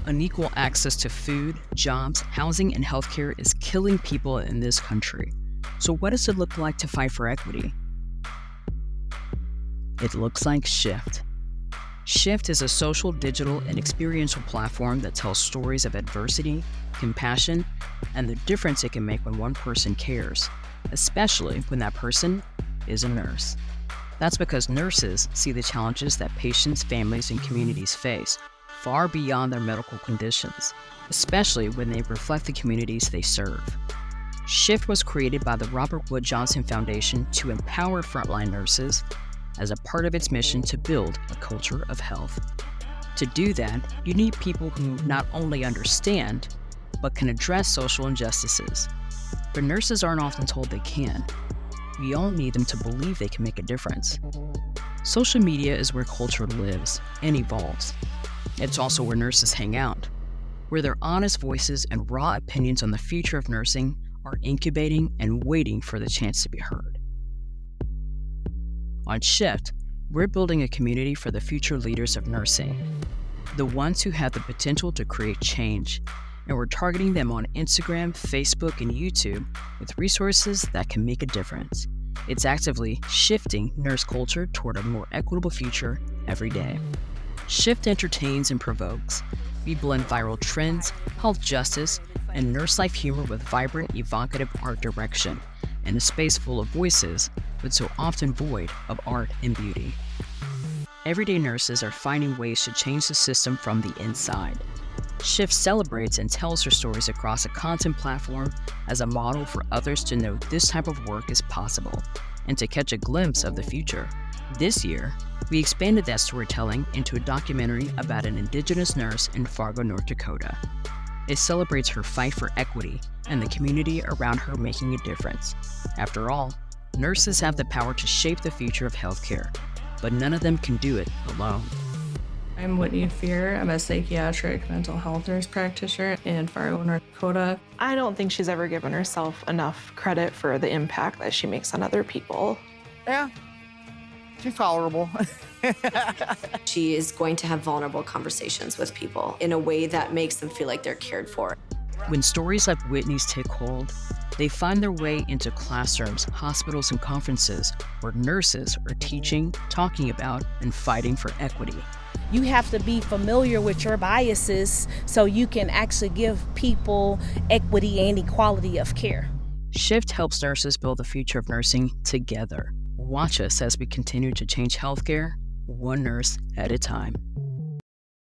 Unequal access to food, jobs, housing, and healthcare is killing people in this country. So what does it look like to fight for equity? It looks like Shift. Shift is a social, digital, and experiential platform that tells stories of adversity, compassion, and the difference it can make when one person cares, especially when that person is a nurse. That's because nurses see the challenges that patients, families, and communities face far beyond their medical conditions, especially when they reflect the communities they serve. Shift was created by the Robert Wood Johnson Foundation to empower frontline nurses as a part of its mission to build a culture of health. To do that, you need people who not only understand, but can address social injustices. But nurses aren't often told they can. We all need them to believe they can make a difference. Social media is where culture lives and evolves. It's also where nurses hang out, where their honest voices and raw opinions on the future of nursing are incubating and waiting for the chance to be heard. On Shift, we're building a community for the future leaders of nursing, the ones who have the potential to create change, and we're targeting them on Instagram, Facebook, and YouTube with resources that can make a difference. It's actively shifting nurse culture toward a more equitable future every day. Shift entertains and provokes. We blend viral trends, health justice, and nurse life humor with vibrant, evocative art direction in a space full of voices, but so often void of art and beauty. Everyday nurses are finding ways to change the system from the inside. Shift celebrates and tells her stories across a content platform as a model for others to know this type of work is possible and to catch a glimpse of the future. This year, we expanded that storytelling into a documentary about an Indigenous nurse in Fargo, North Dakota. It celebrates her fight for equity and the community around her making a difference. After all, nurses have the power to shape the future of healthcare, but none of them can do it alone. I'm Whitney Fear. I'm a psychiatric mental health nurse practitioner in Fargo, North Dakota. I don't think she's ever given herself enough credit for the impact that she makes on other people. Yeah, she's tolerable. She is going to have vulnerable conversations with people in a way that makes them feel like they're cared for. When stories like Whitney's take hold, they find their way into classrooms, hospitals, and conferences where nurses are teaching, talking about, and fighting for equity. You have to be familiar with your biases so you can actually give people equity and equality of care. Shift helps nurses build the future of nursing together. Watch us as we continue to change healthcare, one nurse at a time.